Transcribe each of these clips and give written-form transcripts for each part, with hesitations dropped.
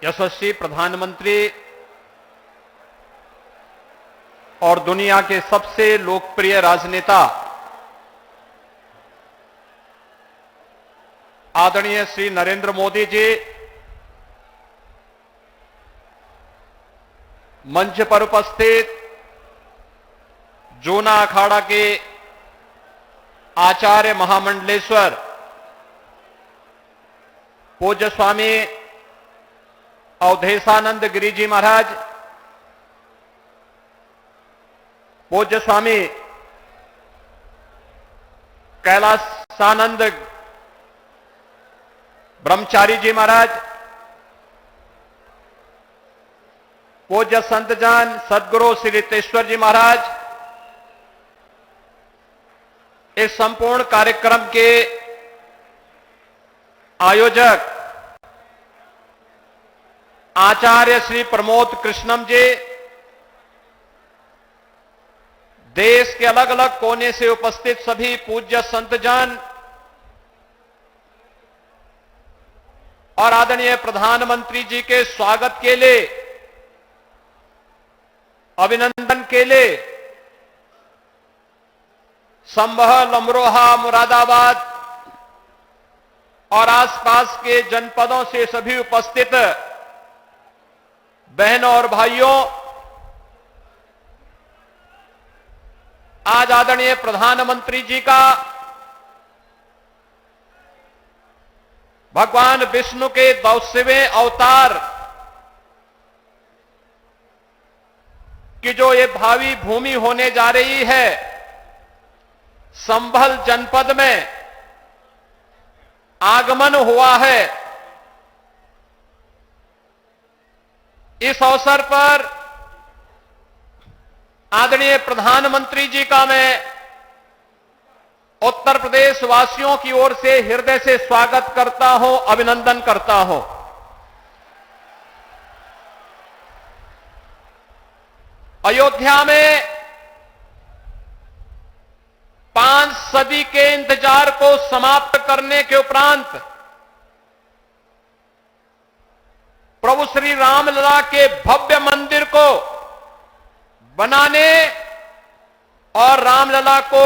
यशस्वी प्रधानमंत्री और दुनिया के सबसे लोकप्रिय राजनेता आदरणीय श्री नरेंद्र मोदी जी, मंच पर उपस्थित जूना अखाड़ा के आचार्य महामंडलेश्वर पूज्य स्वामी अवधेशानंद गिरी जी महाराज, पूज्य स्वामी कैलासानंद ब्रह्मचारी जी महाराज, पूज्य संतजन सदगुरु श्री रितेश्वर जी महाराज, इस संपूर्ण कार्यक्रम के आयोजक आचार्य श्री प्रमोद कृष्णम जी, देश के अलग अलग कोने से उपस्थित सभी पूज्य संतजन और आदरणीय प्रधानमंत्री जी के स्वागत के लिए, अभिनंदन के लिए संभल, अमरोहा, मुरादाबाद और आसपास के जनपदों से सभी उपस्थित बहनों और भाइयों, आज आदरणीय प्रधानमंत्री जी का भगवान विष्णु के 200वें अवतार की जो ये भावी भूमि होने जा रही है, संभल जनपद में आगमन हुआ है। इस अवसर पर आदरणीय प्रधानमंत्री जी का मैं उत्तर प्रदेश वासियों की ओर से हृदय से स्वागत करता हूं, अभिनंदन करता हूं। अयोध्या में 5 सदी के इंतजार को समाप्त करने के उपरांत प्रभु श्री रामलला के भव्य मंदिर को बनाने और रामलला को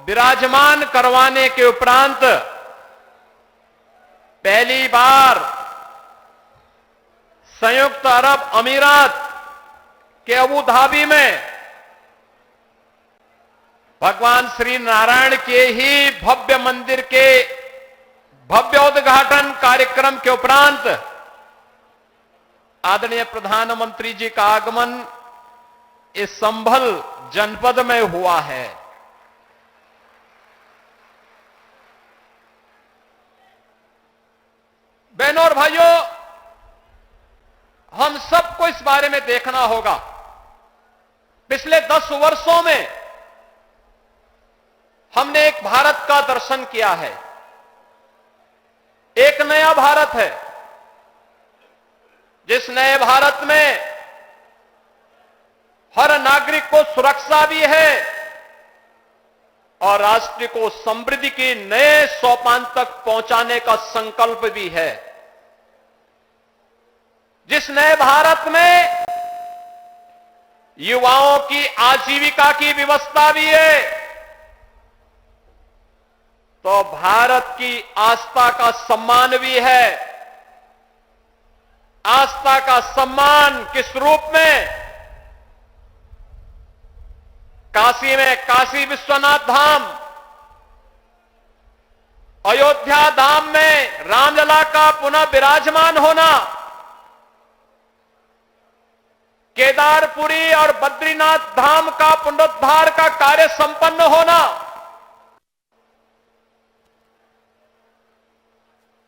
विराजमान करवाने के उपरांत पहली बार संयुक्त अरब अमीरात के अबू धाबी में भगवान श्री नारायण के ही भव्य मंदिर के भव्य उद्घाटन कार्यक्रम के उपरांत आदरणीय प्रधानमंत्री जी का आगमन इस संभल जनपद में हुआ है। बहनों और भाइयों, हम सबको इस बारे में देखना होगा। पिछले 10 वर्षों में हमने एक भारत का दर्शन किया है, एक नया भारत है, जिस नए भारत में हर नागरिक को सुरक्षा भी है और राष्ट्र को समृद्धि के नए सोपान तक पहुंचाने का संकल्प भी है। जिस नए भारत में युवाओं की आजीविका की व्यवस्था भी है, तो भारत की आस्था का सम्मान भी है। आस्था का सम्मान किस रूप में? काशी में काशी विश्वनाथ धाम, अयोध्या धाम में रामलला का पुनः विराजमान होना, केदारपुरी और बद्रीनाथ धाम का पुनरुद्धार का कार्य संपन्न होना,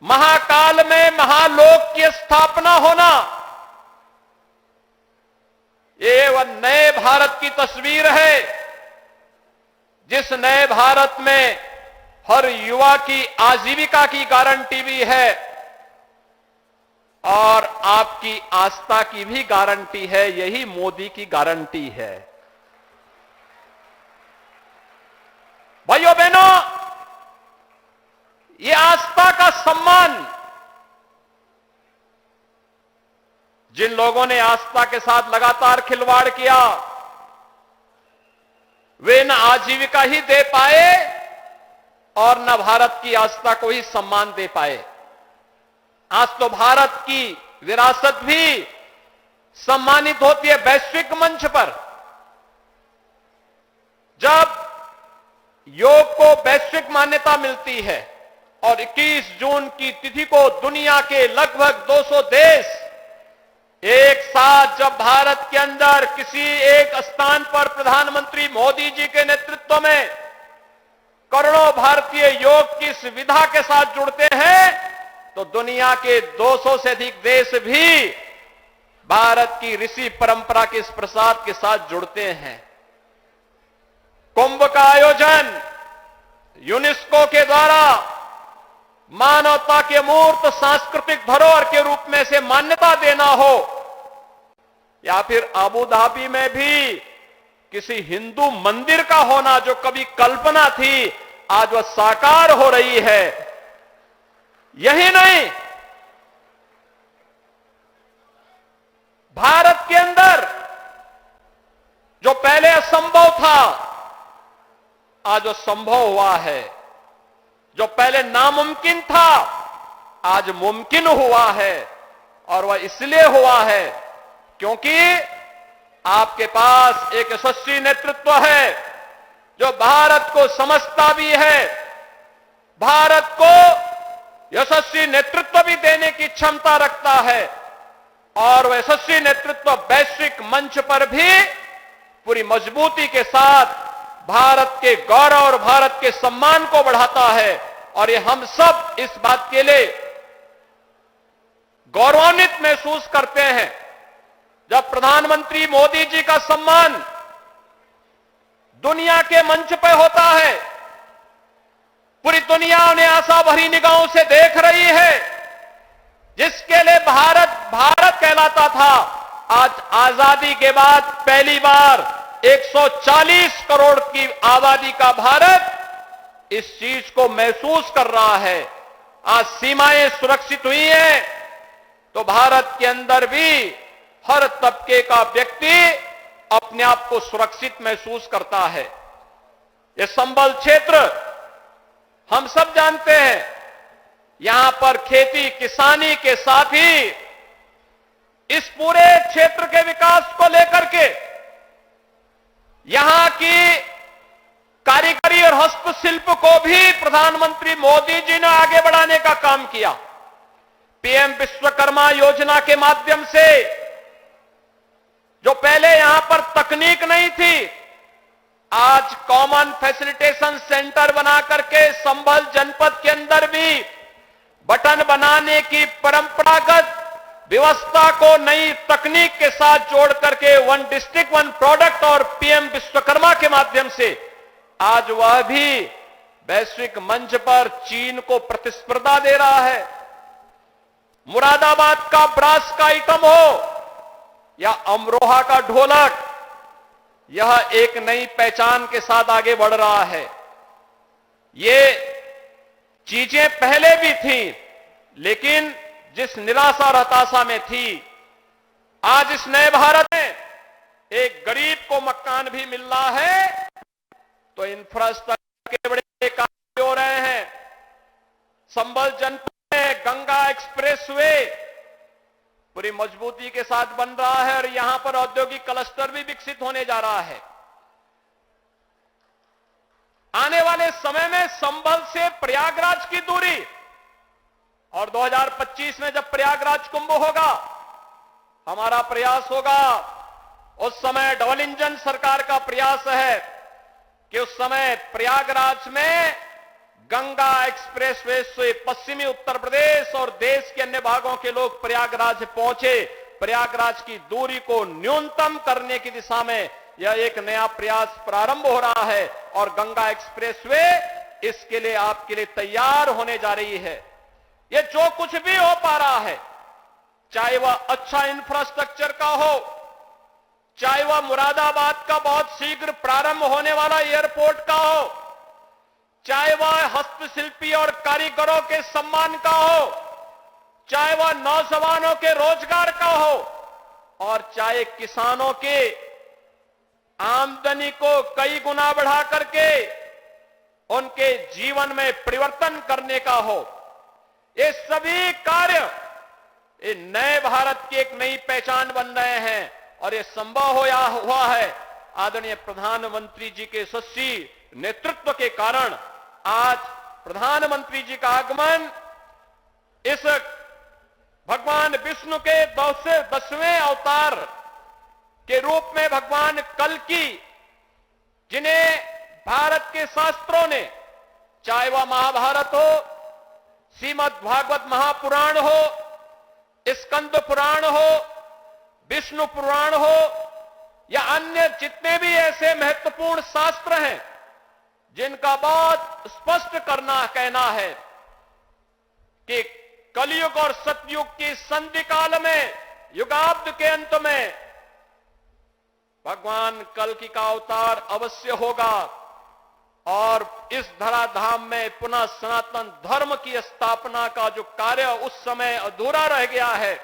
महाकाल में महालोक की स्थापना होना, ये वह नए भारत की तस्वीर है, जिस नए भारत में हर युवा की आजीविका की गारंटी भी है और आपकी आस्था की भी गारंटी है। यही मोदी की गारंटी है। भाइयों बहनों, ये आस्था का सम्मान जिन लोगों ने आस्था के साथ लगातार खिलवाड़ किया, वे न आजीविका ही दे पाए और न भारत की आस्था को ही सम्मान दे पाए। आज तो भारत की विरासत भी सम्मानित होती है वैश्विक मंच पर। जब योग को वैश्विक मान्यता मिलती है और 21 जून की तिथि को दुनिया के लगभग 200 देश एक साथ, जब भारत के अंदर किसी एक स्थान पर प्रधानमंत्री मोदी जी के नेतृत्व में करोड़ों भारतीय योग की इस विधा के साथ जुड़ते हैं, तो दुनिया के 200 से अधिक देश भी भारत की ऋषि परंपरा के इस प्रसाद के साथ जुड़ते हैं। कुंभ का आयोजन यूनेस्को के द्वारा मानवता के मूर्त सांस्कृतिक धरोहर के रूप में से मान्यता देना हो, या फिर अबू धाबी में भी किसी हिंदू मंदिर का होना, जो कभी कल्पना थी आज वह साकार हो रही है। यही नहीं, भारत के अंदर जो पहले असंभव था आज वो संभव हुआ है। जो पहले नामुमकिन था आज मुमकिन हुआ है, और वह इसलिए हुआ है क्योंकि आपके पास एक यशस्वी नेतृत्व है जो भारत को समझता भी है, भारत को यशस्वी नेतृत्व भी देने की क्षमता रखता है, और वह यशस्वी नेतृत्व वैश्विक मंच पर भी पूरी मजबूती के साथ भारत के गौरव और भारत के सम्मान को बढ़ाता है। और ये हम सब इस बात के लिए गौरवान्वित महसूस करते हैं जब प्रधानमंत्री मोदी जी का सम्मान दुनिया के मंच पर होता है। पूरी दुनिया उन्हें आशा भरी निगाहों से देख रही है। जिसके लिए भारत भारत कहलाता था, आज आजादी के बाद पहली बार 140 करोड़ की आबादी का भारत इस चीज को महसूस कर रहा है। आज सीमाएं सुरक्षित हुई हैं, तो भारत के अंदर भी हर तबके का व्यक्ति अपने आप को सुरक्षित महसूस करता है। ये संबल क्षेत्र हम सब जानते हैं, यहां पर खेती किसानी के साथ ही इस पूरे क्षेत्र के विकास को लेकर के यहां की कारीगरी और हस्तशिल्प को भी प्रधानमंत्री मोदी जी ने आगे बढ़ाने का काम किया। पीएम विश्वकर्मा योजना के माध्यम से जो पहले यहां पर तकनीक नहीं थी, आज कॉमन फैसिलिटेशन सेंटर बना करके संभल जनपद के अंदर भी बटन बनाने की परंपरागत व्यवस्था को नई तकनीक के साथ जोड़ करके वन डिस्ट्रिक्ट वन प्रोडक्ट और पीएम विश्वकर्मा के माध्यम से आज वह भी वैश्विक मंच पर चीन को प्रतिस्पर्धा दे रहा है। मुरादाबाद का ब्रास का आइटम हो या अमरोहा का ढोलक, यह एक नई पहचान के साथ आगे बढ़ रहा है। ये चीजें पहले भी थी, लेकिन जिस निराशा और हताशा में थी, आज इस नए भारत में एक गरीब को मकान भी मिल रहा है, तो इंफ्रास्ट्रक्चर के बड़े कार्य हो रहे हैं। संभल जनपद में गंगा एक्सप्रेसवे पूरी मजबूती के साथ बन रहा है और यहां पर औद्योगिक क्लस्टर भी विकसित होने जा रहा है। आने वाले समय में संभल से प्रयागराज की दूरी, और 2025 में जब प्रयागराज कुंभ होगा, हमारा प्रयास होगा, उस समय डबल इंजन सरकार का प्रयास है कि उस समय प्रयागराज में गंगा एक्सप्रेसवे से पश्चिमी उत्तर प्रदेश और देश के अन्य भागों के लोग प्रयागराज पहुंचे। प्रयागराज की दूरी को न्यूनतम करने की दिशा में यह एक नया प्रयास प्रारंभ हो रहा है, और गंगा एक्सप्रेसवे इसके लिए आपके लिए तैयार होने जा रही है। ये जो कुछ भी हो पा रहा है, चाहे वह अच्छा इंफ्रास्ट्रक्चर का हो, चाहे वह मुरादाबाद का बहुत शीघ्र प्रारंभ होने वाला एयरपोर्ट का हो, चाहे वह हस्तशिल्पी और कारीगरों के सम्मान का हो, चाहे वह नौजवानों के रोजगार का हो, और चाहे किसानों के आमदनी को कई गुना बढ़ा करके उनके जीवन में परिवर्तन करने का हो, ये सभी कार्य ये नए भारत की एक नई पहचान बन रहे हैं। और ये संभव हुआ है आदरणीय प्रधानमंत्री जी के यशस्वी नेतृत्व के कारण। आज प्रधानमंत्री जी का आगमन इस भगवान विष्णु के 10वें अवतार के रूप में भगवान कल्कि, जिन्हें भारत के शास्त्रों ने, चाहे वह महाभारत हो, श्रीमद् भागवत महापुराण हो, स्कंद पुराण हो, विष्णु पुराण हो या अन्य जितने भी ऐसे महत्वपूर्ण शास्त्र हैं जिनका बहुत स्पष्ट कहना है कि कलयुग और सतयुग की संधि काल में, युगाब्द के अंत में भगवान कल्कि का अवतार अवश्य होगा और इस धराधाम में पुनः सनातन धर्म की स्थापना का जो कार्य उस समय अधूरा रह गया है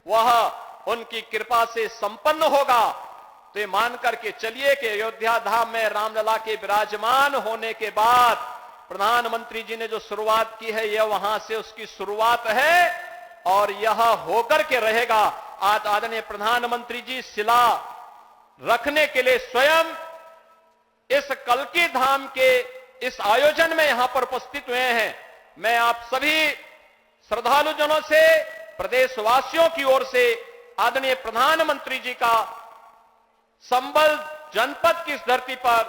वह उनकी कृपा से संपन्न होगा। तो ये मान करके चलिए कि अयोध्या धाम में रामलला के विराजमान होने के बाद प्रधानमंत्री जी ने जो शुरुआत की है, यह वहां से उसकी शुरुआत है और यह होकर के रहेगा। आज आदरणीय प्रधानमंत्री जी शिला रखने के लिए स्वयं इस कल्कि धाम के इस आयोजन में यहां पर उपस्थित हुए हैं। मैं आप सभी श्रद्धालु जनों से, प्रदेशवासियों की ओर से आदरणीय प्रधानमंत्री जी का संबल जनपद की इस धरती पर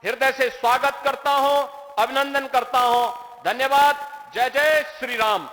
हृदय से स्वागत करता हूं, अभिनंदन करता हूं। धन्यवाद। जय जय श्री राम।